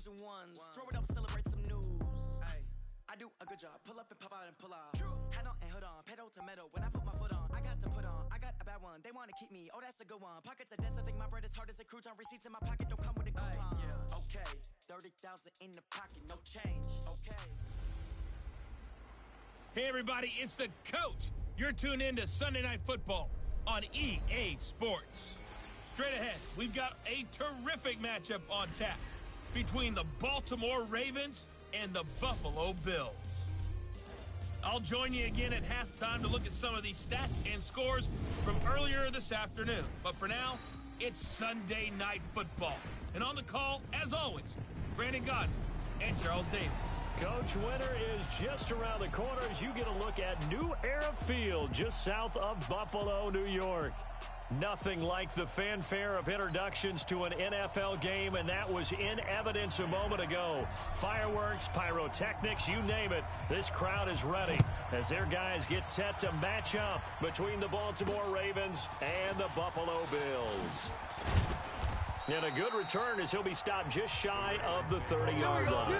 and ones. Throw it up, celebrate some news. Ay, I do a good job. Pull up and pop out and pull out. Head on and hood on, pedal to metal. When I put my foot on, I got to put on. I got a bad one. They want to keep me. Oh, that's a good one. Pockets are dense. I think my bread is hard as a crouton. Receipts in my pocket don't come with a coupon. Yeah. Okay, 30,000 in the pocket, no change. Okay. Hey everybody, it's the coach. You're tuned in to Sunday Night Football on EA Sports. Straight ahead, we've got a terrific matchup on tap between the Baltimore Ravens and the Buffalo Bills. I'll join you again at halftime to look at some of these stats and scores from earlier this afternoon. But for now, it's Sunday Night Football. And on the call, as always, Brandon Gaudin and Charles Davis. Coach, winter is just around the corner as you get a look at New Era Field just south of Buffalo, New York. Nothing like the fanfare of introductions to an NFL game, and that was in evidence a moment ago. Fireworks, pyrotechnics, you name it. This crowd is ready as their guys get set to match up between the Baltimore Ravens and the Buffalo Bills. And a good return as he'll be stopped just shy of the 30-yard line.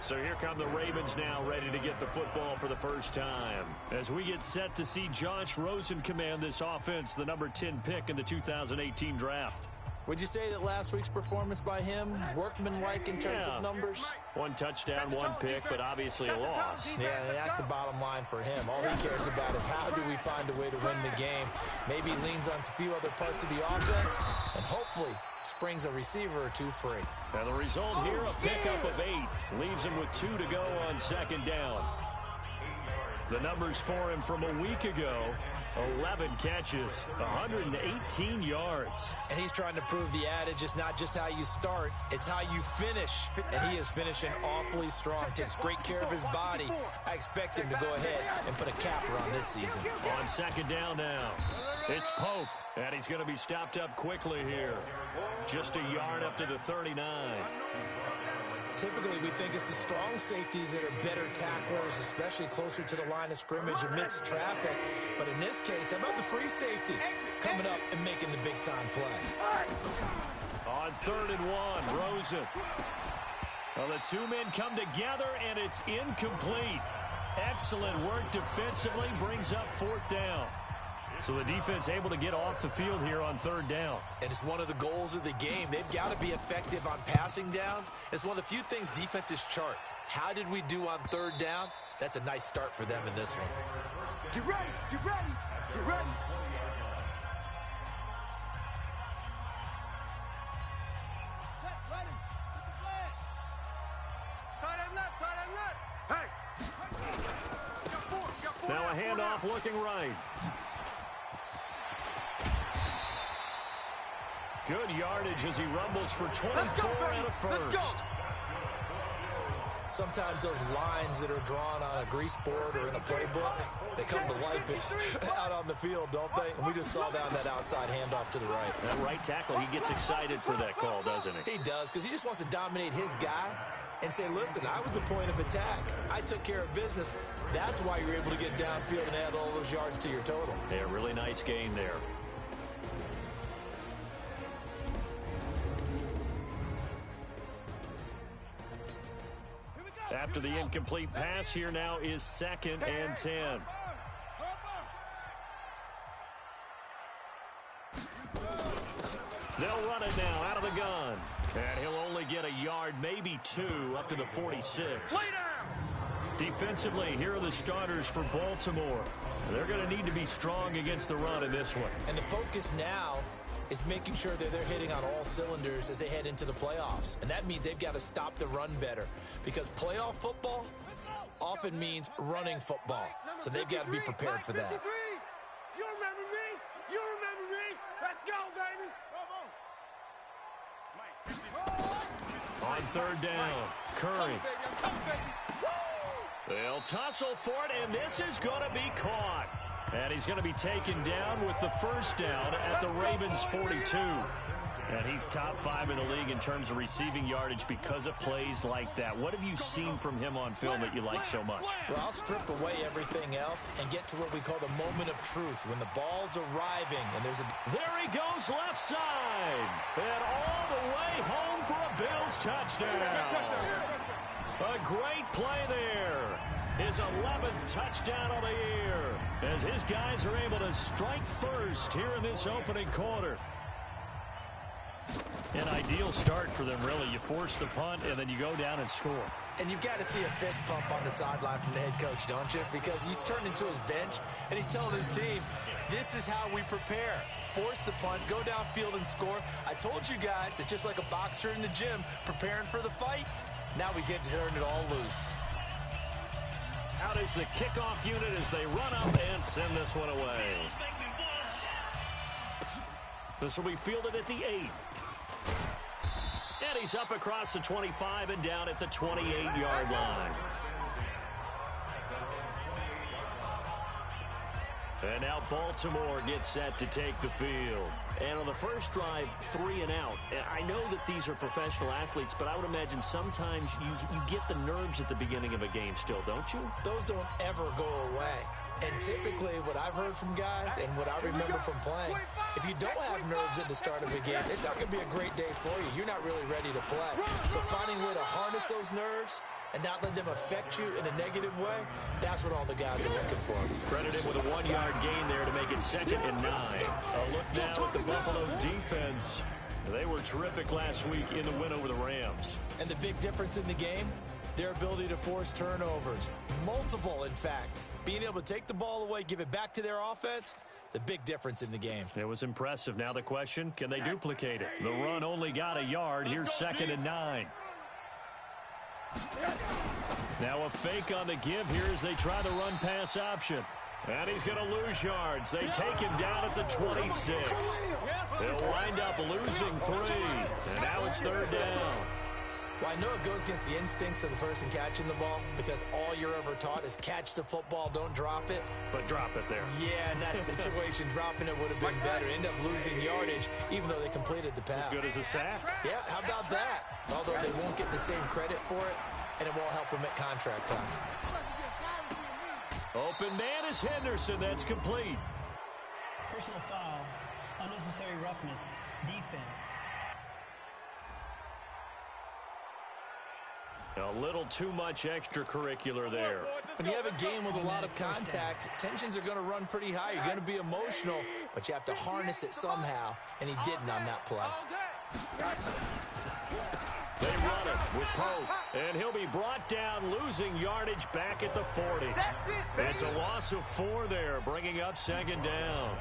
So here come the Ravens now, ready to get the football for the first time. As we get set to see Josh Rosen command this offense, the number 10 pick in the 2018 draft. Would you say that last week's performance by him, workmanlike in terms of numbers? One touchdown, one pick, but obviously a loss. Yeah, that's the bottom line for him. All he cares about is how do we find a way to win the game. Maybe leans on a few other parts of the offense, and hopefully springs a receiver or two free. And the result here, a pickup of 8. Leaves him with 2 to go on second down. The numbers for him from a week ago, 11 catches, 118 yards. And he's trying to prove the adage, it's not just how you start, it's how you finish. And he is finishing awfully strong, takes great care of his body. I expect him to go ahead and put a capper on this season. On second down now, it's Pope, and he's going to be stopped up quickly here. Just a yard up to the 39. Typically, we think it's the strong safeties that are better tacklers, especially closer to the line of scrimmage amidst traffic. But in this case, how about the free safety coming up and making the big-time play? On 3rd and 1, Rosen. Well, the two men come together, and it's incomplete. Excellent work defensively, brings up 4th down. So the defense able to get off the field here on 3rd down. And it's one of the goals of the game. They've got to be effective on passing downs. It's one of the few things defenses chart. How did we do on 3rd down? That's a nice start for them in this one. Get ready, get ready, get ready. Now a handoff looking right. Good yardage as he rumbles for 24 and a first. Sometimes those lines that are drawn on a grease board or in a playbook, they come to life out on the field, don't they? And we just saw down that outside handoff to the right. That right tackle, he gets excited for that call, doesn't he? He does, because he just wants to dominate his guy and say, listen, I was the point of attack. I took care of business. That's why you're able to get downfield and add all those yards to your total. Yeah, really nice gain there. After the incomplete pass, here now is 2nd and 10. They'll run it now out of the gun. And he'll only get a yard, maybe 2, up to the 46. Defensively, here are the starters for Baltimore. They're going to need to be strong against the run in this one. And the focus now is making sure that they're hitting on all cylinders as they head into the playoffs. And that means they've got to stop the run better, because playoff football often means running football. So they've got to be prepared for that. You remember me? You remember me? Let's go, baby. On 3rd down, Curry. They'll tussle for it, and this is going to be caught. And he's going to be taken down with the first down at the Ravens' 42. And he's top 5 in the league in terms of receiving yardage because of plays like that. What have you seen from him on film that you like so much? Well, I'll strip away everything else and get to what we call the moment of truth, when the ball's arriving and there's a... There he goes left side. And all the way home for a Bills touchdown. A great play there. His 11th touchdown of the year as his guys are able to strike first here in this opening quarter. An ideal start for them, really. You force the punt, and then you go down and score. And you've got to see a fist pump on the sideline from the head coach, don't you? Because he's turned into his bench, and he's telling his team, this is how we prepare. Force the punt, go downfield and score. I told you guys, it's just like a boxer in the gym preparing for the fight. Now we get to turn it all loose. Out is the kickoff unit as they run up and send this one away. This will be fielded at the 8. And he's up across the 25 and down at the 28-yard line. And now Baltimore gets set to take the field. And on the first drive, 3 and out. I know that these are professional athletes, but I would imagine sometimes you get the nerves at the beginning of a game still, don't you? Those don't ever go away. And typically what I've heard from guys and what I remember from playing, if you don't have nerves at the start of a game, it's not going to be a great day for you. You're not really ready to play. So finding a way to harness those nerves and not let them affect you in a negative way, that's what all the guys are looking for. Credit him with a 1-yard gain there to make it 2nd and 9. A look now at the Buffalo defense. They were terrific last week in the win over the Rams. And the big difference in the game, their ability to force turnovers. Multiple, in fact. Being able to take the ball away, give it back to their offense, the big difference in the game. It was impressive. Now the question, can they duplicate it? The run only got a yard. Here's 2nd and 9. Now a fake on the give here as they try the run-pass option. And he's going to lose yards. They take him down at the 26. They'll wind up losing 3. And now it's 3rd down. Well, I know it goes against the instincts of the person catching the ball because all you're ever taught is catch the football, don't drop it. But drop it there. Yeah, in that situation, dropping it would have been better. End up losing yardage, even though they completed the pass. As good as a sack. Yeah, how about that? Although they won't get the same credit for it, and it won't help them at contract time. Open man is Henderson. That's complete. Personal foul, unnecessary roughness, defense. A little too much extracurricular there. When you have a game with a lot of contact, tensions are going to run pretty high. You're going to be emotional, but you have to harness it somehow, and he didn't on that play. They run it with Pope, and he'll be brought down, losing yardage back at the 40. It's a loss of 4 there, bringing up 2nd down.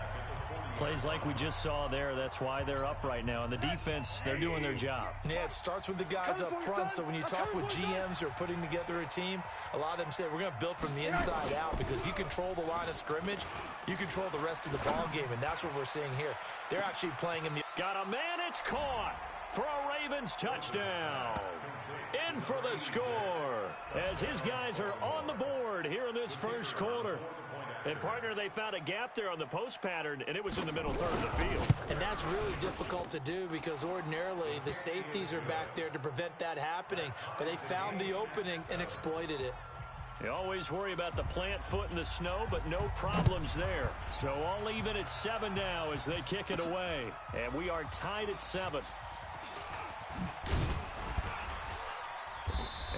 Plays like we just saw there, that's why they're up right now. And the defense, they're doing their job. Yeah, it starts with the guys up front. So when you talk with GMs who are putting together a team, a lot of them say, we're going to build from the inside out, because if you control the line of scrimmage, you control the rest of the ball game, and that's what we're seeing here. They're actually playing in the... Got a man, it's caught for a Ravens touchdown. In for the score as his guys are on the board here in this first quarter. And, partner, they found a gap there on the post pattern, and it was in the middle third of the field. And that's really difficult to do because ordinarily the safeties are back there to prevent that happening. But they found the opening and exploited it. You always worry about the plant foot in the snow, but no problems there. So all even at 7 now as they kick it away. And we are tied at 7.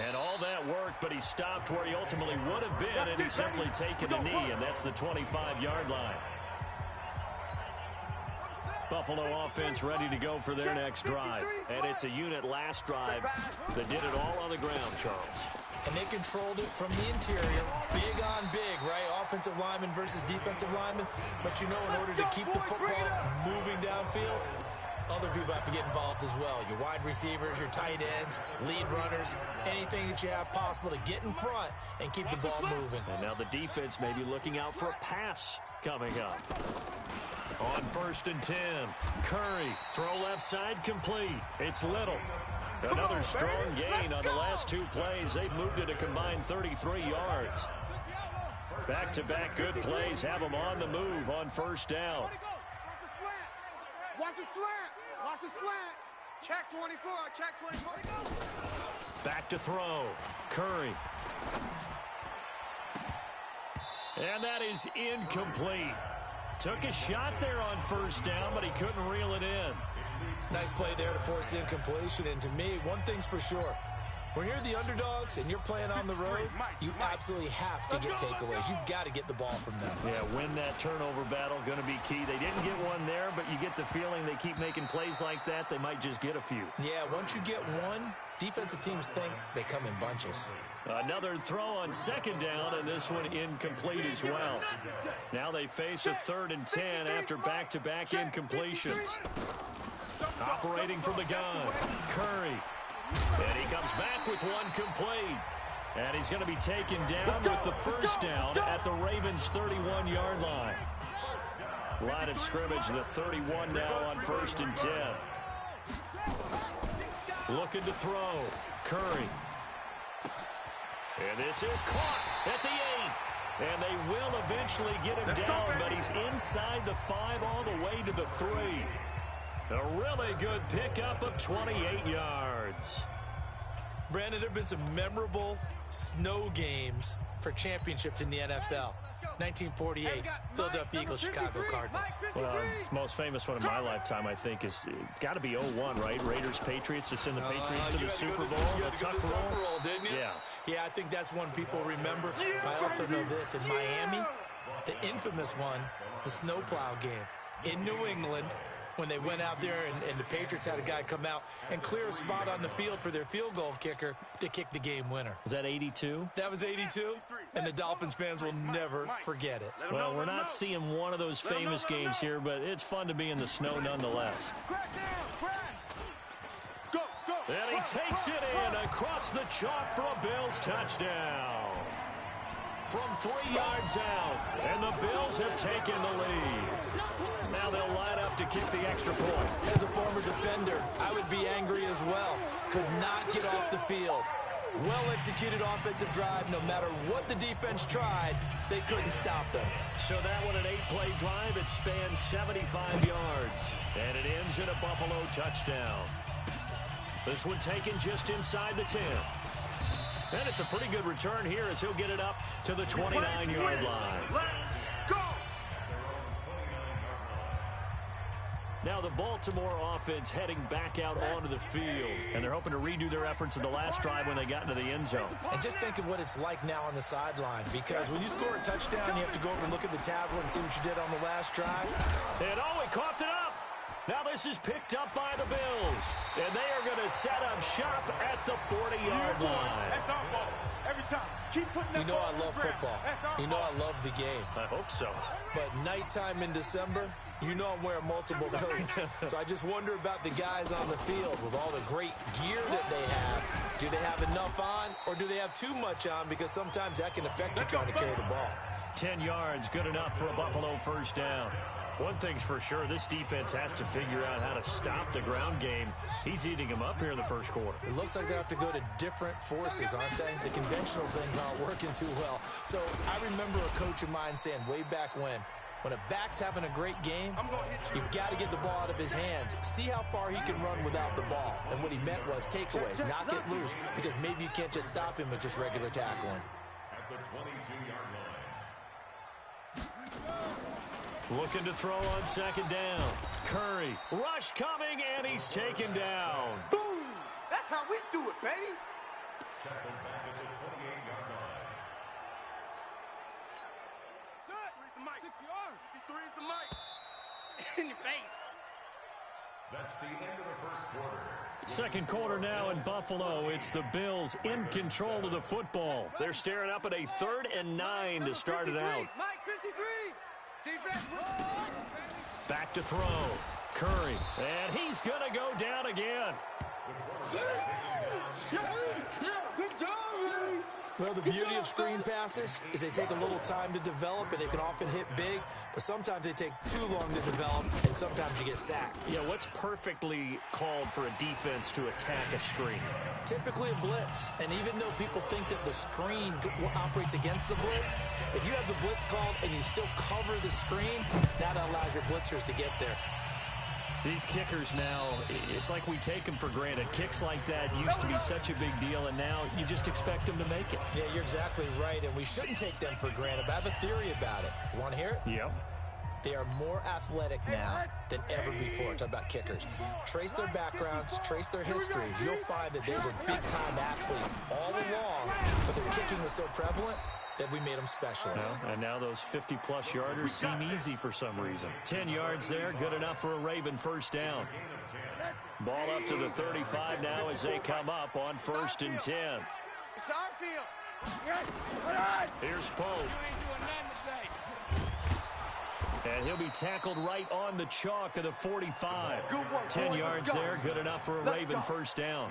And all that worked, but he stopped where he ultimately would have been, and he's simply taken a knee, and that's the 25-yard line. Buffalo offense ready to go for their next drive. And it's a unit last drive that did it all on the ground, Charles. And they controlled it from the interior. Big on big, right? Offensive lineman versus defensive lineman. But you know, in order to keep the football moving downfield, other people have to get involved as well. Your wide receivers, your tight ends, lead runners, anything that you have possible to get in front and keep the ball moving. And now the defense may be looking out for a pass coming up. On 1st and 10, Curry, throw left side complete. It's Little. Another strong gain on the last 2 plays. They've moved it a combined 33 yards. Back-to-back good plays have them on the move on 1st down. Watch his slant. Watch his slant. Check 24. Check 24. Go. Back to throw. Curry. And that is incomplete. Took a shot there on first down, but he couldn't reel it in. Nice play there to force the incompletion. And to me, one thing's for sure. When you're the underdogs and you're playing on the road, you absolutely have to get takeaways. You've got to get the ball from them. Yeah, win that turnover battle, going to be key. They didn't get one there, but you get the feeling they keep making plays like that, they might just get a few. Yeah, once you get one, defensive teams think they come in bunches. Another throw on second down, and this one incomplete as well. Now they face a 3rd and 10 after back-to-back incompletions. Operating from the gun, Curry. And he comes back with one complete. And he's going to be taken down with the first down at the Ravens' 31-yard line. Line of scrimmage, the 31 now on 1st and 10. Looking to throw, Curry. And this is caught at the 8. And they will eventually get him down, but he's inside the 5 all the way to the 3. A really good pickup of 28 yards. Brandon, there have been some memorable snow games for championships in the NFL. 1948, Philadelphia Eagles, Chicago Cardinals. Well, the most famous one of my lifetime, I think, is got to be 01, right? Raiders, Patriots, to send the Patriots to the Super Bowl. You had to go to the Tuck roll, didn't you? Yeah. Yeah, I think that's one people remember. I also know this. In Miami, the infamous one, the snowplow game. In New England, when they went out there and the Patriots had a guy come out and clear a spot on the field for their field goal kicker to kick the game winner. Was that 82? That was 82, and the Dolphins fans will never forget it. Well, we're not seeing one of those famous games here, but it's fun to be in the snow nonetheless. And he takes it in across the chalk for a Bills touchdown. From 3 yards out, and the Bills have taken the lead. Now they'll line up to kick the extra point. As a former defender, I would be angry as well. Could not get off the field. Well-executed offensive drive. No matter what the defense tried, they couldn't stop them. So that one, an 8-play drive. It spans 75 yards. And it ends in a Buffalo touchdown. This one taken just inside the 10. And it's a pretty good return here as he'll get it up to the 29-yard line. Let's go! Now the Baltimore offense heading back out onto the field. And they're hoping to redo their efforts in the last drive when they got into the end zone. And just think of what it's like now on the sideline. Because when you score a touchdown, you have to go over and look at the tablet and see what you did on the last drive. And he coughed it up. Now this is picked up by the Bills. And they are going to set up shop at the 40-yard line. That's our ball. Every time. Keep putting that You know ball I love football. You know I love the game. I hope so. But nighttime in December, you know I'm wearing multiple coats. So I just wonder about the guys on the field with all the great gear that they have. Do they have enough on, or do they have too much on? Because sometimes that can affect you trying to carry the ball. 10 yards, good enough for a Buffalo first down. One thing's for sure, this defense has to figure out how to stop the ground game. He's eating them up here in the first quarter. It looks like they have to go to different forces, aren't they? The conventional things aren't working too well. So I remember a coach of mine saying way back when a back's having a great game, you've got to get the ball out of his hands. See how far he can run without the ball. And what he meant was takeaways, not get loose, because maybe you can't just stop him with just regular tackling. At the 22-yard line. Looking to throw on second down. Curry, rush coming, and he's taken down. Boom! That's how we do it, baby! Tackled back at the 28-yard line. Set! 3's the mic. 60 yards. 53 is the mic. In your face. That's the end of the first quarter. Second quarter now in Buffalo. It's the Bills in control of the football. They're staring up at a 3rd and 9 to start it out. Mike 53. Defense. Back to throw. Curry. And he's going to go down again. Good job, man. Well, the beauty of screen passes is they take a little time to develop, and they can often hit big, but sometimes they take too long to develop, and sometimes you get sacked. Yeah, what's perfectly called for a defense to attack a screen? Typically a blitz, and even though people think that the screen operates against the blitz, if you have the blitz called and you still cover the screen, that allows your blitzers to get there. These kickers now, it's like we take them for granted. Kicks like that used to be such a big deal, and now you just expect them to make it. Yeah, you're exactly right, and we shouldn't take them for granted. But I have a theory about it. You want to hear it? Yep. They are more athletic now than ever before. Talk about kickers. Trace their backgrounds, trace their history. You'll find that they were big-time athletes all along, but their kicking was so prevalent that we made them specialists. And now those 50-plus yarders seem easy for some reason. 10 yards there, good enough for a Raven first down. Ball up to the 35 now as they come up on 1st and 10. It's our field. Here's Pope. And he'll be tackled right on the chalk of the 45. 10 yards there, good enough for a Raven first down.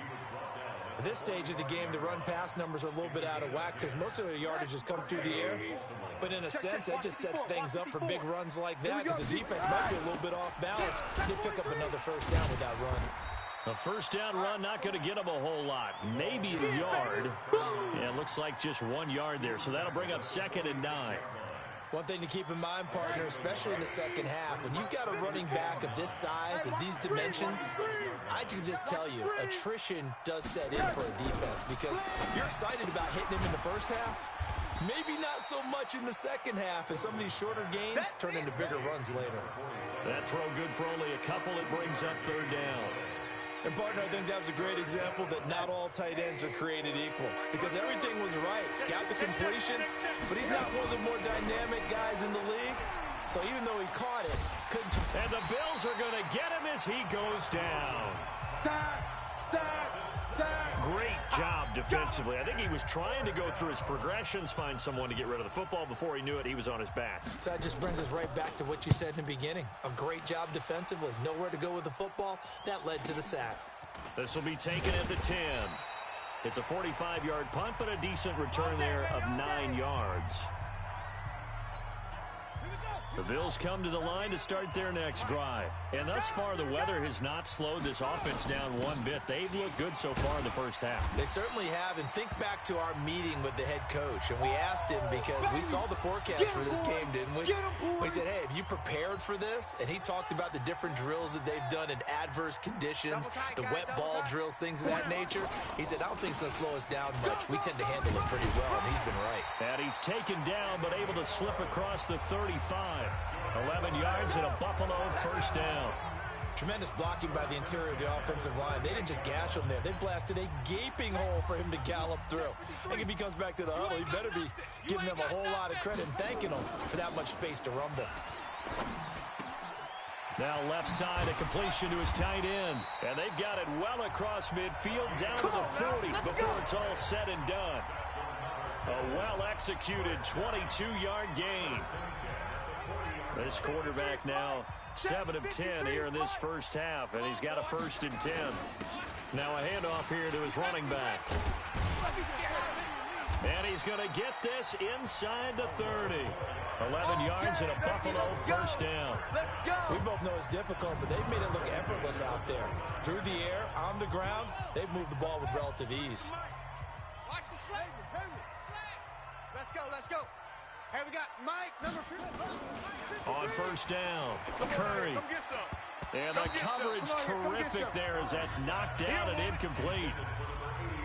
At this stage of the game, the run-pass numbers are a little bit out of whack because most of their yardage has come through the air. But in a sense, that just sets things up for big runs like that because the defense might be a little bit off balance. They pick up another first down with that run. A first down run, not going to get them a whole lot. Maybe a yard. And it looks like just 1 yard there. So that'll bring up 2nd and 9. One thing to keep in mind, partner, especially in the second half, when you've got a running back of this size, of these dimensions, I can just tell you, attrition does set in for a defense because you're excited about hitting him in the first half. Maybe not so much in the second half, and some of these shorter gains turn into bigger runs later. That throw good for only a couple. It brings up 3rd down. And, partner, I think that was a great example that not all tight ends are created equal because everything was right. Got the completion, but he's not one of the more dynamic guys in the league. So even though he caught it, couldn't. And the Bills are going to get him as he goes down. Great job defensively. I think he was trying to go through his progressions, find someone to get rid of the football. Before he knew it, he was on his back. So that just brings us right back to what you said in the beginning. A great job defensively. Nowhere to go with the football. That led to the sack. This will be taken at the 10. It's a 45-yard punt, but a decent return there of 9 yards. The Bills come to the line to start their next drive. And thus far, the weather has not slowed this offense down one bit. They've looked good so far in the first half. They certainly have. And think back to our meeting with the head coach. And we asked him because we saw the forecast for this game, didn't we? We said, hey, have you prepared for this? And he talked about the different drills that they've done in adverse conditions, the wet ball drills, things of that nature. He said, I don't think it's going to slow us down much. We tend to handle it pretty well, and he's been right. And he's taken down, but able to slip across the 35. 11 yards and a Buffalo first down. Tremendous blocking by the interior of the offensive line. They didn't just gash him there. They blasted a gaping hole for him to gallop through. I think if he comes back to the huddle, he better be giving them a whole lot of credit and thanking them for that much space to rumble. Now left side, a completion to his tight end. And they've got it well across midfield down to the 40 before it's all said and done. A well-executed 22-yard gain. This quarterback now 7 of 10 here in this first half, and he's got a 1st and 10. Now a handoff here to his running back. And he's going to get this inside the 30. 11 yards and a Buffalo first down. We both know it's difficult, but they've made it look effortless out there. Through the air, on the ground, they've moved the ball with relative ease. Watch the slap. Let's go, let's go. Hey, we got Mike, number 3. On first down, Curry. And the coverage terrific there as that's knocked down and incomplete.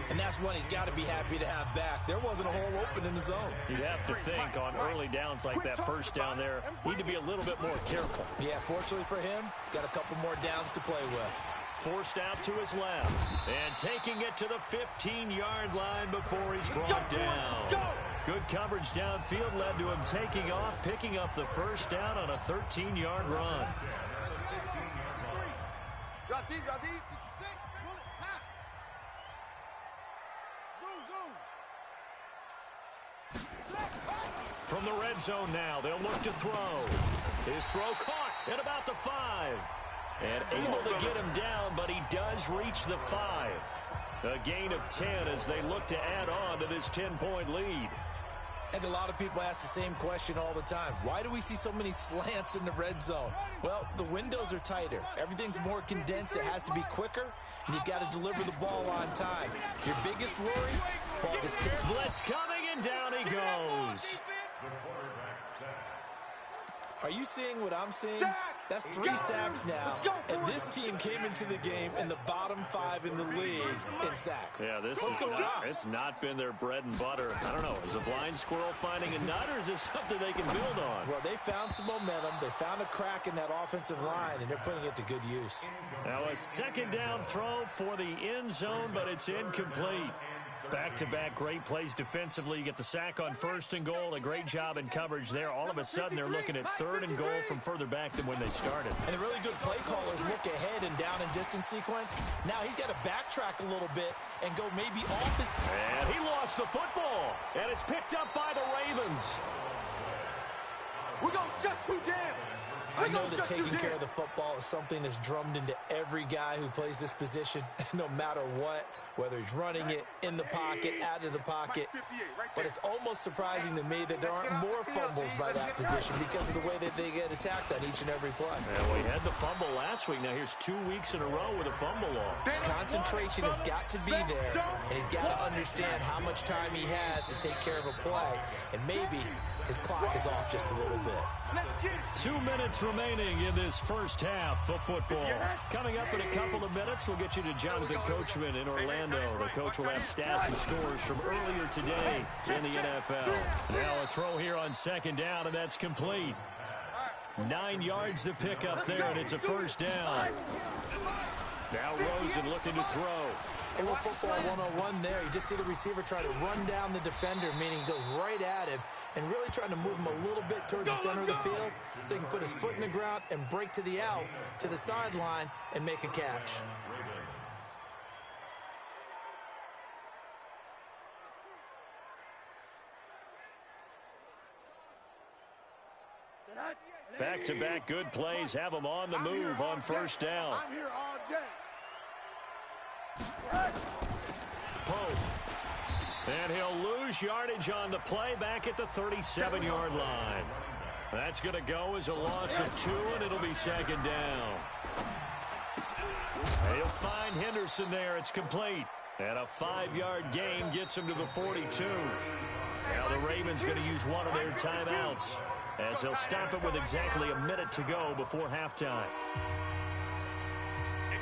And that's one he's got to be happy to have back. There wasn't a hole open in the zone. You'd have to think on early downs like that first down there, need to be a little bit more careful. Yeah, fortunately for him, got a couple more downs to play with. Forced out to his left. And taking it to the 15-yard line before he's brought down. Good coverage downfield led to him taking off, picking up the first down on a 13-yard run. Drop deep, drop deep. 66, pull it, pop. Zoom. From the red zone now, they'll look to throw. His throw caught at about the 5. And able to get him down, but he does reach the 5. A gain of 10 as they look to add on to this 10-point lead. And a lot of people ask the same question all the time. Why do we see so many slants in the red zone? Well, the windows are tighter. Everything's more condensed. It has to be quicker, and you've got to deliver the ball on time. Your biggest worry, ball gets tipped. Blitz coming, and down he goes. Are you seeing what I'm seeing? That's 3 sacks now, and this team came into the game in the bottom 5 in the league in sacks. Yeah, it's not been their bread and butter. I don't know, is a blind squirrel finding a nut, or is this something they can build on? Well, they found some momentum. They found a crack in that offensive line, and they're putting it to good use. Now a second down throw for the end zone, but it's incomplete. Back-to-back great plays defensively. You get the sack on 1st and goal. A great job in coverage there. All of a sudden, they're looking at 3rd and goal from further back than when they started. And the really good play callers look ahead and down and distance sequence. Now he's got to backtrack a little bit and go maybe off his... And he lost the football. And it's picked up by the Ravens. We're going to shut you down. I know that taking care of the football is something that's drummed into every guy who plays this position, no matter what, whether he's running it, in the pocket, out of the pocket. But it's almost surprising to me that there aren't more fumbles by that position because of the way that they get attacked on each and every play. And we had the fumble last week. Now here's 2 weeks in a row with a fumble loss. Concentration has got to be there, and he's got to understand how much time he has to take care of a play, and maybe his clock is off just a little bit. 2 minutes remaining in this first half of football. Coming up in a couple of minutes, we'll get you to Jonathan Coachman in Orlando. The coach will have stats and scores from earlier today in the NFL. Now a throw here on 2nd down, and that's complete. 9 yards to pick up there, and it's a 1st down. Now Rosen looking to throw. A little football 101 there. You just see the receiver try to run down the defender, meaning he goes right at him and really trying to move him a little bit towards the center of the field so he can put his foot in the ground and break to the out, to the sideline, and make a catch. Back-to-back good plays have them on the move on 1st down. I'm here all day. Pope. And he'll lose yardage on the play back at the 37-yard line. That's going to go as a loss of 2, and it'll be 2nd down. He'll find Henderson there. It's complete. And a 5-yard gain gets him to the 42. Now the Ravens going to use one of their timeouts as they'll stop it with exactly a minute to go before halftime.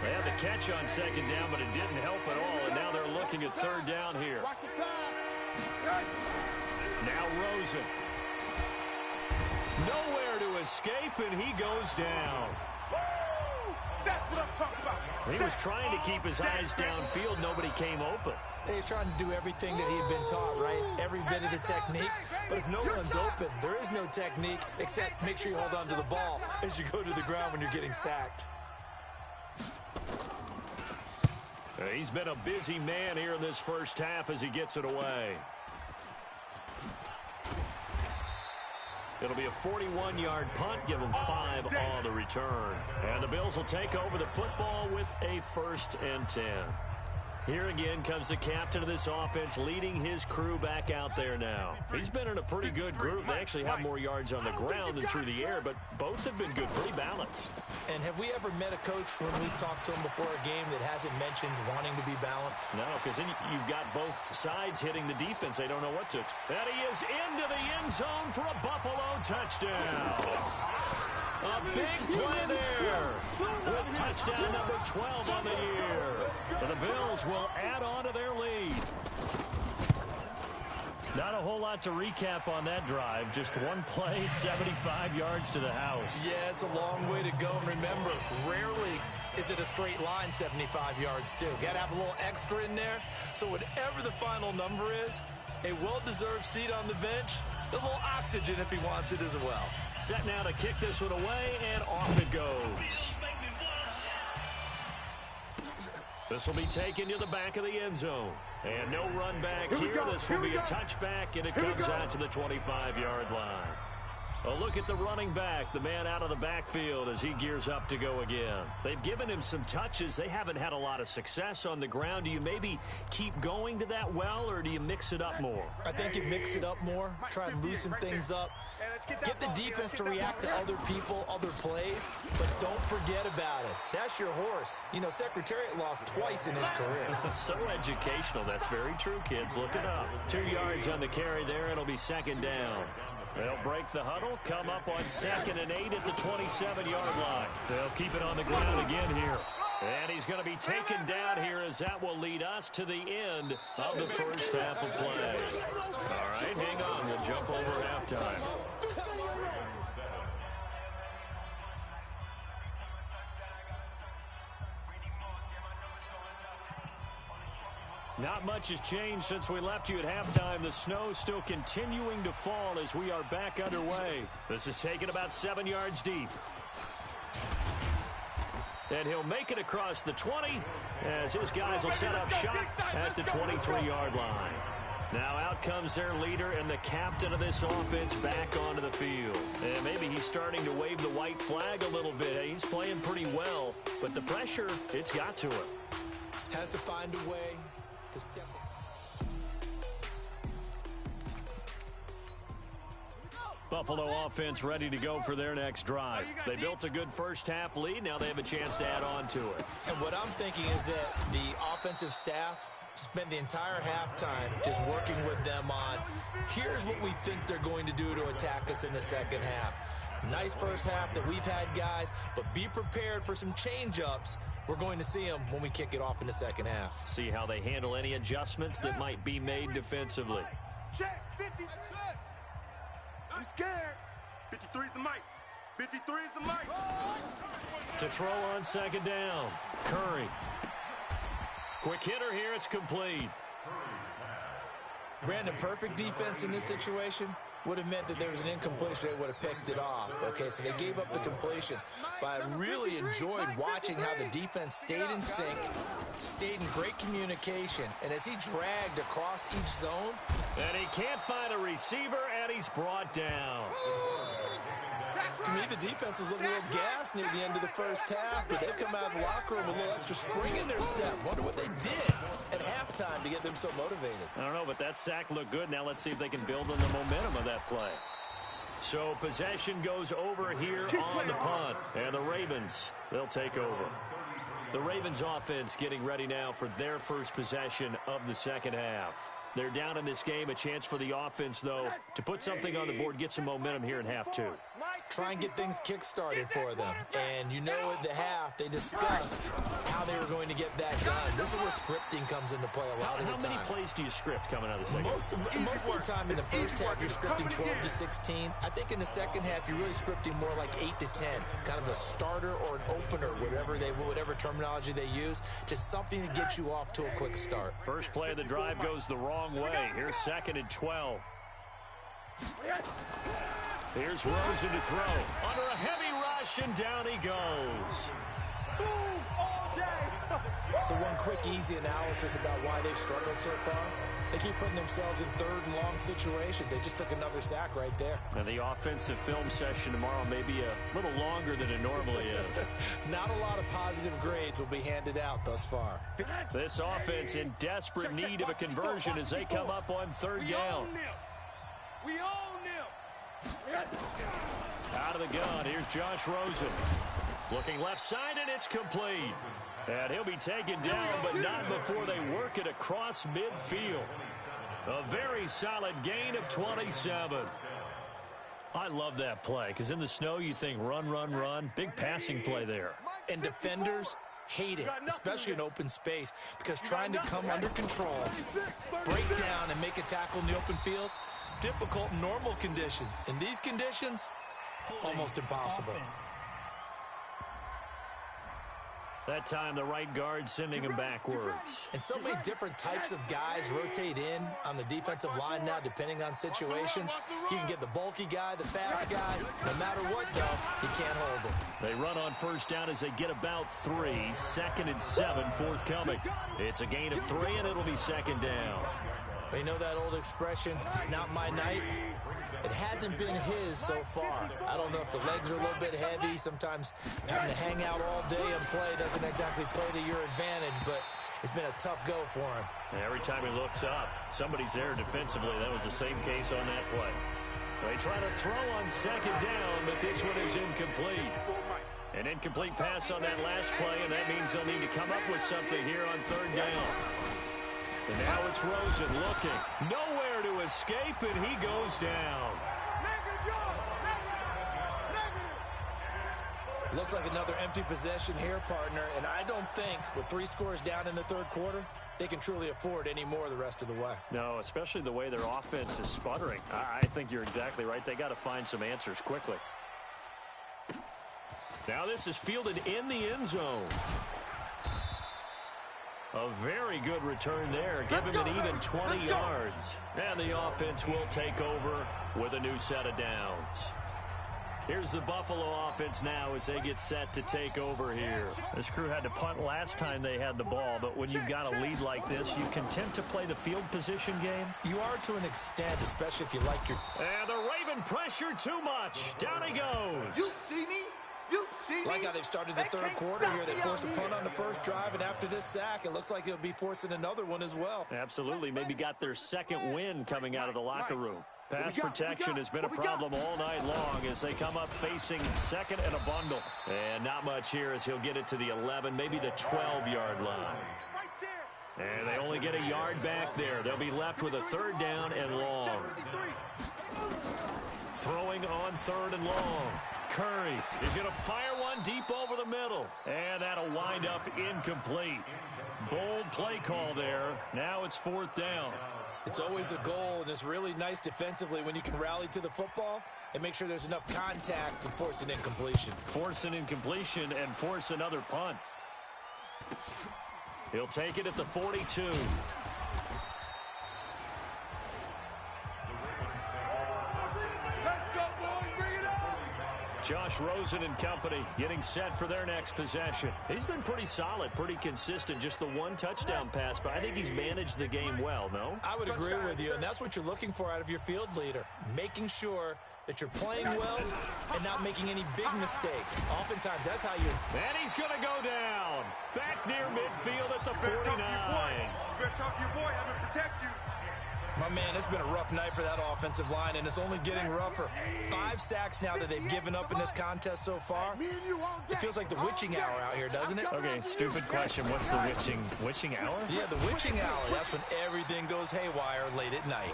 They had the catch on 2nd down, but it didn't help at all, and now they're looking at 3rd down here. Watch the pass. Now Rosen. Nowhere to escape, and he goes down. That's what I'm talking about. He was trying to keep his eyes downfield. Nobody came open. He's trying to do everything that he had been taught, right? Every bit of the technique. But if no one's open, there is no technique except make sure you hold on to the ball as you go to the ground when you're getting sacked. He's been a busy man here in this first half as he gets it away. It'll be a 41-yard punt. Give them 5 on the return. And the Bills will take over the football with a 1st and 10. Here again comes the captain of this offense leading his crew back out there now. He's been in a pretty good group. They actually have more yards on the ground than through the air, but both have been good, pretty balanced. And have we ever met a coach when we've talked to him before a game that hasn't mentioned wanting to be balanced? No, because then you've got both sides hitting the defense. They don't know what to expect. And he is into the end zone for a Buffalo touchdown. A big play there with touchdown number 12 on the year. And the Bills will add on to their lead. Not a whole lot to recap on that drive. Just one play, 75 yards to the house. Yeah, it's a long way to go. And remember, rarely is it a straight line 75 yards, too. Got to have a little extra in there. So whatever the final number is, a well-deserved seat on the bench, a little oxygen if he wants it as well. Set now to kick this one away, and off it goes. This will be taken to the back of the end zone. And no run back here. This will be a touchback, and it comes out to the 25-yard line. A look at the running back, the man out of the backfield as he gears up to go again. They've given him some touches. They haven't had a lot of success on the ground. Do you maybe keep going to that well, or do you mix it up more? I think you mix it up more, try and loosen things up. Get the defense to react to other people, other plays, but don't forget about it. That's your horse. You know, Secretariat lost twice in his career. So educational. That's very true, kids. Look it up. 2 yards on the carry there. It'll be 2nd down. They'll break the huddle, come up on 2nd and 8 at the 27-yard line. They'll keep it on the ground again here. And he's going to be taken down here as that will lead us to the end of the first half of play. All right, hang on. We'll jump over halftime. Not much has changed since we left you at halftime. The snow still continuing to fall as we are back underway. This is taken about 7 yards deep. And he'll make it across the 20 as his guys will set up shop at the 23-yard line. Now out comes their leader and the captain of this offense back onto the field. And maybe he's starting to wave the white flag a little bit. He's playing pretty well, but the pressure, it's got to him. Has to find a way to step up. Buffalo offense ready to go for their next drive. They built a good first half lead. Now they have a chance to add on to it. And what I'm thinking is that the offensive staff spent the entire halftime just working with them on, here's what we think they're going to do to attack us in the second half. Nice first half that we've had, guys, but be prepared for some change-ups. We're going to see them when we kick it off in the second half. See how they handle any adjustments that might be made defensively. Check, 50. I'm scared. 53's the mic. 53's the mic. To throw on second down. Curry. Quick hitter here. It's complete. Brandon, perfect defense in this situation would have meant that there was an incompletion. They would have picked it off. Okay, so they gave up the completion. But I really enjoyed watching how the defense stayed in sync, stayed in great communication, and as he dragged across each zone. And he can't find a receiver, and he's brought down. To me, the defense was looking a little gassed near the end of the first half, but they've come out of the locker room with a little extra spring in their step. Wonder what they did at halftime to get them so motivated. I don't know, but that sack looked good. Now let's see if they can build on the momentum of that play. So possession goes over here on the punt, and the Ravens, they'll take over. The Ravens offense getting ready now for their first possession of the second half. They're down in this game. A chance for the offense, though, to put something on the board, get some momentum here in half two. Try and get things kick-started for them. And you know at the half, they discussed how they were going to get that done. This is where scripting comes into play a lot of the time. How many plays do you script coming out of the second? Most of the time in the first half, you're scripting 12 to 16. I think in the second half, you're really scripting more like 8 to 10. Kind of a starter or an opener, whatever terminology they use. Just something to get you off to a quick start. First play of the drive goes the wrong way. Here's 2nd and 12. Here's Rosen to throw. Under a heavy rush, and down he goes. Boom all day. So one quick, easy analysis about why they've struggled so far. They keep putting themselves in third and long situations. They just took another sack right there. And the offensive film session tomorrow may be a little longer than it normally is. Not a lot of positive grades will be handed out thus far. This offense in desperate need of a conversion as they come up on third down. We own them. Out of the gun, here's Josh Rosen. Looking left side, and it's complete. And he'll be taken down, but not before they work it across midfield. A very solid gain of 27. I love that play, because in the snow you think run, run, run. Big passing play there. And defenders hate it, especially in open space, because trying to come under control, break down, and make a tackle in the open field, difficult in normal conditions. In these conditions, almost impossible. Offense. That time, the right guard sending him backwards. And so many different types of guys rotate in on the defensive line now, depending on situations. You can get the bulky guy, the fast guy. No matter what, though, you can't hold them. They run on first down as they get about 3. 2nd and 7 forthcoming. It's a gain of 3, and it'll be 2nd down. You know that old expression, it's not my night? It hasn't been his so far. I don't know if the legs are a little bit heavy. Sometimes having to hang out all day and play doesn't exactly play to your advantage, but it's been a tough go for him. Every time he looks up, somebody's there defensively. That was the same case on that play. They try to throw on 2nd down, but this one is incomplete. An incomplete pass on that last play, and that means they'll need to come up with something here on 3rd down. And now it's Rosen looking. Nowhere to escape, and he goes down. Looks like another empty possession here, partner, and I don't think with 3 scores down in the third quarter, they can truly afford any more the rest of the way. No, especially the way their offense is sputtering. I think you're exactly right. They got to find some answers quickly. Now this is fielded in the end zone. A very good return there. Give him an even 20 yards. And the offense will take over with a new set of downs. Here's the Buffalo offense now as they get set to take over here. This crew had to punt last time they had the ball, but when you've got a lead like this, you content to play the field position game? You are to an extent, especially if you like your... And the Raven pressure too much. Down he goes. You see me? You see me? Like how they've started the third quarter here. They force a punt on the first drive, and after this sack, it looks like they'll be forcing another one as well. Absolutely. Maybe got their second win coming out of the locker room. Pass protection has been a problem all night long as they come up facing second and a bundle. And not much here as he'll get it to the 11, maybe the 12-yard line. And they only get a yard back there. They'll be left with a third down and long. Throwing on third and long. Curry is going to fire one deep over the middle. And that'll wind up incomplete. Bold play call there. Now it's fourth down. It's always a goal, and it's really nice defensively when you can rally to the football and make sure there's enough contact to force an incompletion. Force an incompletion and force another punt. He'll take it at the 42. Josh Rosen and company getting set for their next possession. He's been pretty solid, pretty consistent, just the one touchdown pass, but I think he's managed the game well, no? I would agree with you, and that's what you're looking for out of your field leader, making sure that you're playing well and not making any big mistakes. Oftentimes, that's how you... And he's going to go down. Back near midfield at the 49. You better talk to your boy, have him protect you. My man, it's been a rough night for that offensive line, and it's only getting rougher. 5 sacks now that they've given up in this contest so far. It feels like the witching hour out here, doesn't it? Okay, stupid question. What's the witching hour? Yeah, the witching hour. That's when everything goes haywire late at night.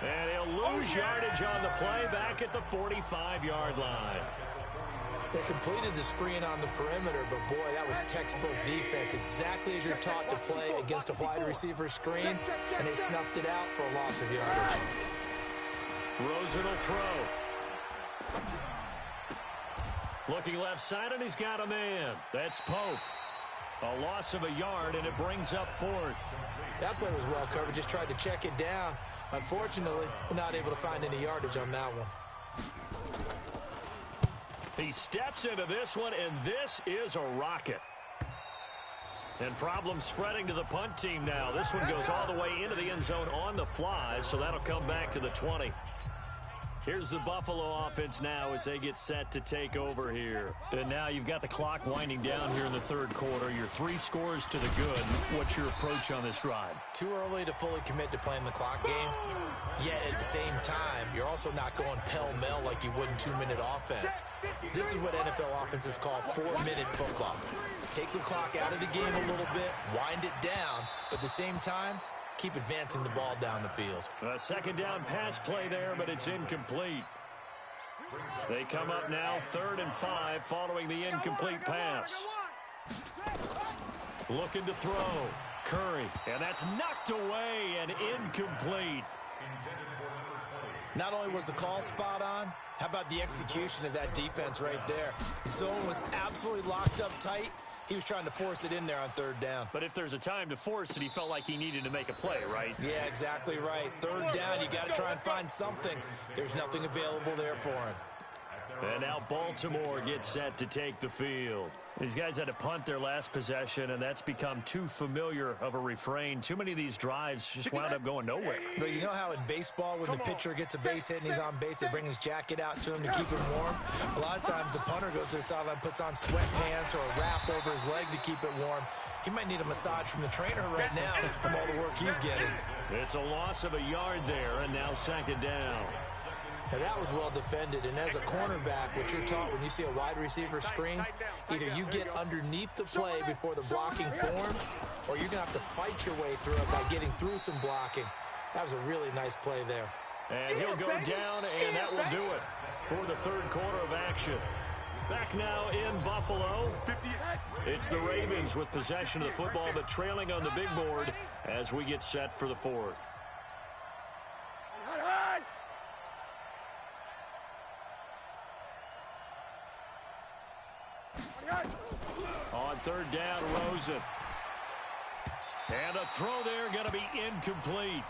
And he'll lose yardage on the play back at the 45-yard line. They completed the screen on the perimeter, but boy, that was textbook defense, exactly as you're taught to play against a wide receiver screen, and they snuffed it out for a loss of yardage. Rosen will throw. Looking left side, and he's got a man. That's Pope. A loss of a yard, and it brings up fourth. That play was well covered, just tried to check it down. Unfortunately, we're not able to find any yardage on that one. He steps into this one, and this is a rocket. And problems spreading to the punt team now. This one goes all the way into the end zone on the fly, so that'll come back to the 20. Here's the Buffalo offense now as they get set to take over here. And now you've got the clock winding down here in the third quarter. You're 3 scores to the good. What's your approach on this drive? Too early to fully commit to playing the clock game. Yet at the same time, you're also not going pell-mell like you would in 2-minute offense. This is what NFL offenses call 4-minute football. Take the clock out of the game a little bit, wind it down, but at the same time, keep advancing the ball down the field. A second down pass play there, but it's incomplete. They come up now 3rd and 5 following the incomplete pass. Looking to throw. Curry, and that's knocked away and incomplete. Not only was the call spot on, how about the execution of that defense right there? The zone was absolutely locked up tight. He was trying to force it in there on 3rd down. But if there's a time to force it, he felt like he needed to make a play, right? Yeah, exactly right. 3rd down, you got to try and find something. There's nothing available there for him. And now Baltimore gets set to take the field. These guys had to punt their last possession, and that's become too familiar of a refrain. Too many of these drives just wound up going nowhere. But you know how in baseball, when the pitcher gets a base hit and he's on base, they bring his jacket out to him to keep him warm? A lot of times the punter goes to the sideline, puts on sweatpants or a wrap over his leg to keep it warm. He might need a massage from the trainer right now from all the work he's getting. It's a loss of a yard there, and now 2nd down. Now that was well defended, and as a cornerback, what you're taught when you see a wide receiver screen, either you get underneath the play before the blocking forms, or you're going to have to fight your way through it by getting through some blocking. That was a really nice play there. And he'll go down, and that will do it for the 3rd quarter of action. Back now in Buffalo. It's the Ravens with possession of the football, but trailing on the big board as we get set for the fourth. On third down, Rosen. And a throw there going to be incomplete.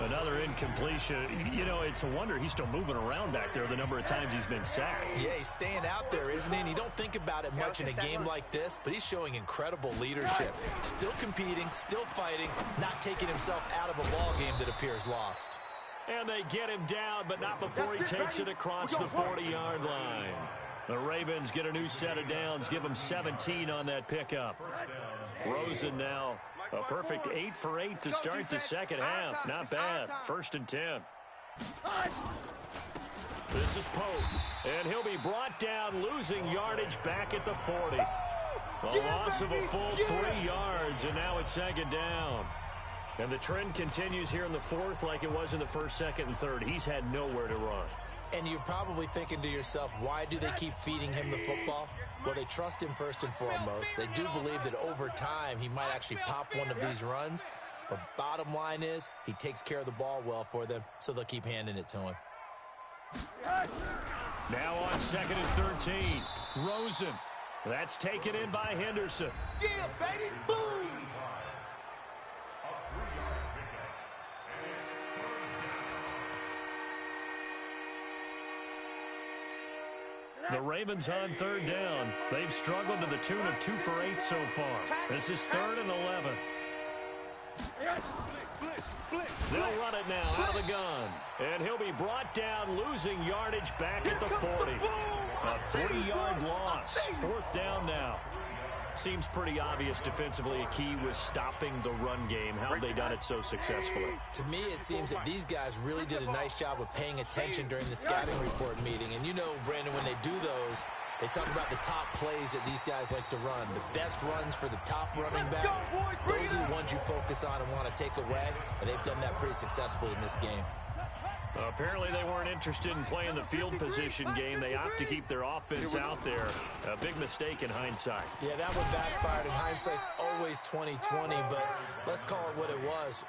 Another incompletion. You know, it's a wonder he's still moving around back there the number of times he's been sacked. Yeah, he's staying out there, isn't he? And you don't think about it much in a game like this, but he's showing incredible leadership. Still competing, still fighting, not taking himself out of a ball game that appears lost. And they get him down, but not before he takes it across the 40-yard line. The Ravens get a new set of downs, give them 17 on that pickup. Rosen now a perfect 8 for 8 to start the second half. Not bad. 1st and 10. This is Pope, and he'll be brought down, losing yardage back at the 40. A loss of a full 3 yards, and now it's 2nd down. And the trend continues here in the fourth like it was in the first, 2nd, and 3rd. He's had nowhere to run. And you're probably thinking to yourself, why do they keep feeding him the football? Well, they trust him first and foremost. They do believe that over time he might actually pop one of these runs. But bottom line is he takes care of the ball well for them, so they'll keep handing it to him. Now on 2nd and 13, Rosen. That's taken in by Henderson. Yeah, baby, boom! The Ravens on 3rd down. They've struggled to the tune of 2 for 8 so far. This is 3rd and 11. They'll run it now out of the gun. And he'll be brought down, losing yardage back at the 40. A 3-yard loss. 4th down now. Seems pretty obvious defensively a key was stopping the run game. How have they done it so successfully? To me, it seems that these guys really did a nice job of paying attention during the scouting report meeting. And you know, Brandon, when they do those, they talk about the top plays that these guys like to run. The best runs for the top running back. Those are the ones you focus on and want to take away. And they've done that pretty successfully in this game. Apparently they weren't interested in playing the field position game. They opt to keep their offense out there. A big mistake in hindsight. Yeah, that one backfired. In hindsight's always 20/20, but let's call it what it was.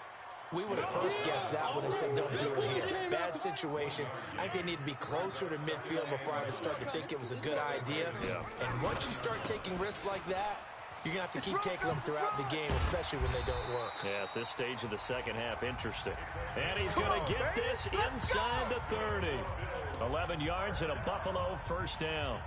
We would have first guessed that one and said, don't do it here. Bad situation. I think they need to be closer to midfield before I would start to think it was a good idea. Yeah. And once you start taking risks like that, you're going to have to keep taking them throughout the game, especially when they don't work. Yeah, at this stage of the second half, interesting. And he's going to get this inside the 30. 11 yards and a Buffalo 1st down.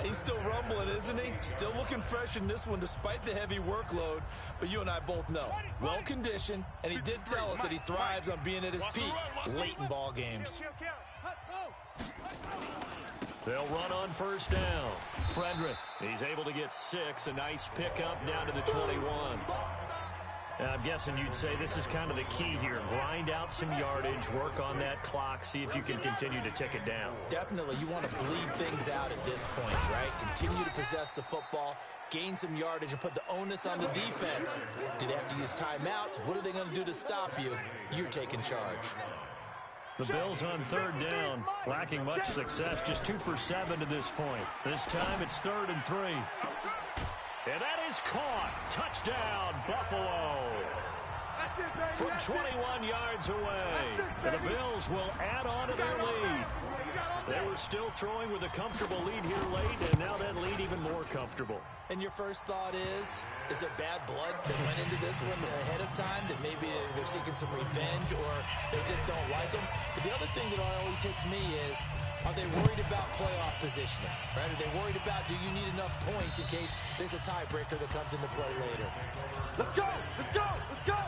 He's still rumbling, isn't he? Still looking fresh in this one despite the heavy workload. But you and I both know, well-conditioned, and he did tell us that he thrives on being at his peak late in ball games. They'll run on 1st down. Frederick, he's able to get 6. A nice pickup down to the 21. And I'm guessing you'd say this is kind of the key here. Grind out some yardage, work on that clock, see if you can continue to tick it down. Definitely, you want to bleed things out at this point, right? Continue to possess the football, gain some yardage, and put the onus on the defense. Do they have to use timeouts? What are they going to do to stop you? You're taking charge. The Bills on 3rd down, lacking much success, just 2 for 7 to this point. This time it's 3rd and 3. And that is caught. Touchdown, Buffalo. From 21 yards away. And the Bills will add on to their lead. They were still throwing with a comfortable lead here late, and now that lead even more comfortable. And your first thought is there bad blood that went into this one ahead of time, that maybe they're seeking some revenge or they just don't like them? But the other thing that always hits me is, are they worried about playoff positioning? Right? Are they worried about, do you need enough points in case there's a tiebreaker that comes into play later? Let's go! Let's go! Let's go!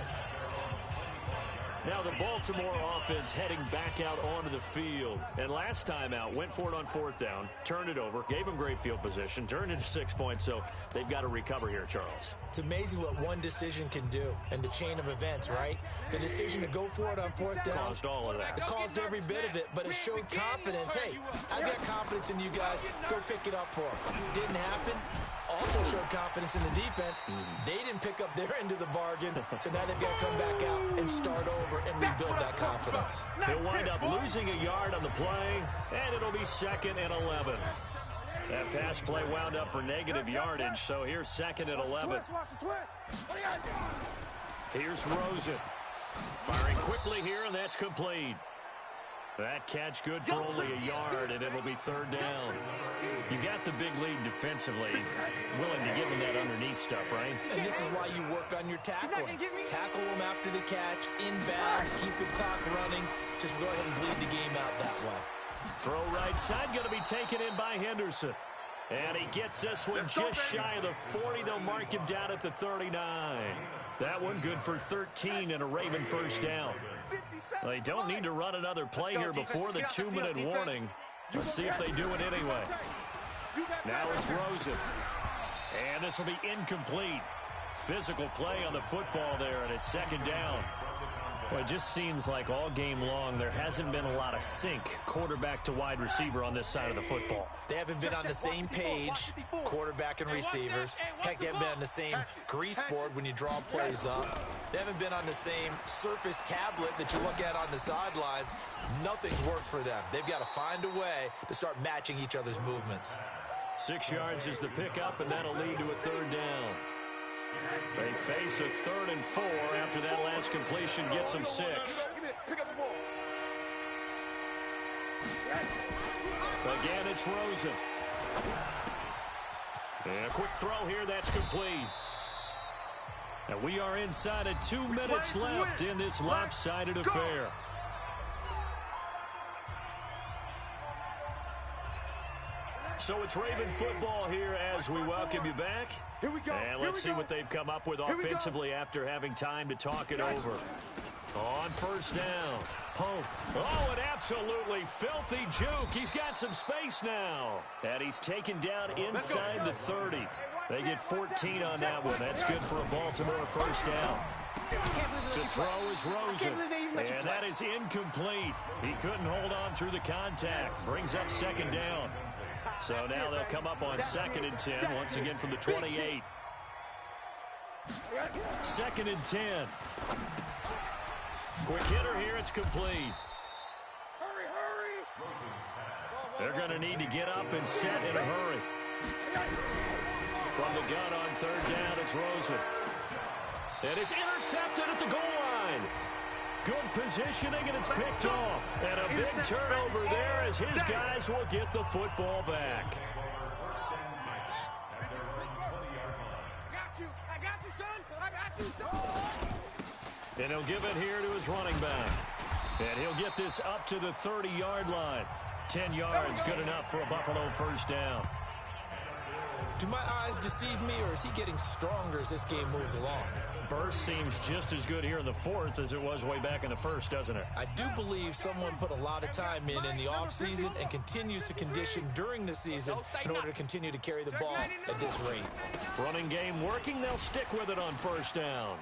Now the Baltimore offense heading back out onto the field. And last time out, went for it on 4th down, turned it over, gave them great field position, turned it to 6 points, so they've got to recover here, Charles. It's amazing what one decision can do in the chain of events, right? The decision to go for it on 4th down. Caused all of that. It caused every bit of it, but it showed confidence. Hey, I've got confidence in you guys. Go pick it up for them. Didn't happen. also showed confidence in the defense. They didn't pick up their end of the bargain, so now they've got to come back out and start over and rebuild that confidence. He'll wind up losing a yard on the play, and it'll be 2nd and 11. That pass play wound up for negative yardage, so here's 2nd and 11. Here's Rosen. Firing quickly here, and that's complete. That catch good for only a yard, and it'll be 3rd down. You got the big lead defensively. Willing to give him that underneath stuff, right? And this is why you work on your tackling. Tackle them after the catch, inbounds, keep the clock running. Just go ahead and bleed the game out that way. Throw right side, going to be taken in by Henderson. And he gets this one just shy of the 40. They'll mark him down at the 39. That one good for 13 and a Raven first down. They don't need to run another play here before the 2-minute warning. Let's see if they do it anyway. Now it's Rosen. And this will be incomplete. Physical play on the football there, and it's 2nd down. Well, it just seems like all game long there hasn't been a lot of sync quarterback to wide receiver on this side of the football. They haven't been on the same page, quarterback and receivers. Heck, they haven't been on the same grease board when you draw plays up. They haven't been on the same surface tablet that you look at on the sidelines. Nothing's worked for them. They've got to find a way to start matching each other's movements. 6 yards is the pickup, and that'll lead to a 3rd down. They face a 3rd and 4 after that last completion gets them 6. Again, it's Rosen. And a quick throw here, that's complete. And we are inside of 2 minutes left in this lopsided affair. So it's Raven football here as we welcome you back. Here we go. And let's see what they've come up with offensively after having time to talk it over. On 1st down. Pope. Oh, an absolutely filthy juke. He's got some space now. And he's taken down inside the 30. They get 14 on that one. That's good for a Baltimore first down. To throw is Rosen. And that is incomplete. He couldn't hold on through the contact. Brings up 2nd down. So now they'll come up on 2nd and 10, once again from the 28. 2nd and 10. Quick hitter here, it's complete. They're going to need to get up and set in a hurry. From the gun on 3rd down, it's Rosen. And it's intercepted at the goal line. Good positioning, and it's picked off. And a big turnover there as his guys will get the football back. I got you, son. I got you, son. And he'll give it here to his running back. And he'll get this up to the 30-yard line. 10 yards, good enough for a Buffalo first down. Do my eyes deceive me, or is he getting stronger as this game moves along? Burst seems just as good here in the 4th as it was way back in the 1st, doesn't it? I do believe someone put a lot of time in the offseason and continues to condition during the season in order to continue to carry the ball at this rate. Running game working, they'll stick with it on 1st down.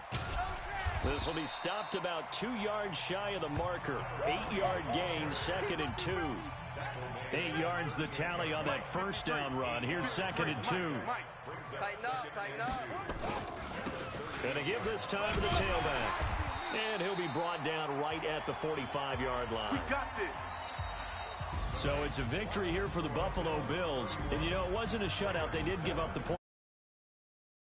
This will be stopped about 2 yards shy of the marker. 8-yard gain, 2nd and 2. 8 yards the tally on that first down run. Here's 2nd and 2. Tighten up, tighten up. And to give this time to the tailback. And he'll be brought down right at the 45-yard line. We got this. So it's a victory here for the Buffalo Bills. And, you know, it wasn't a shutout. They did give up the point.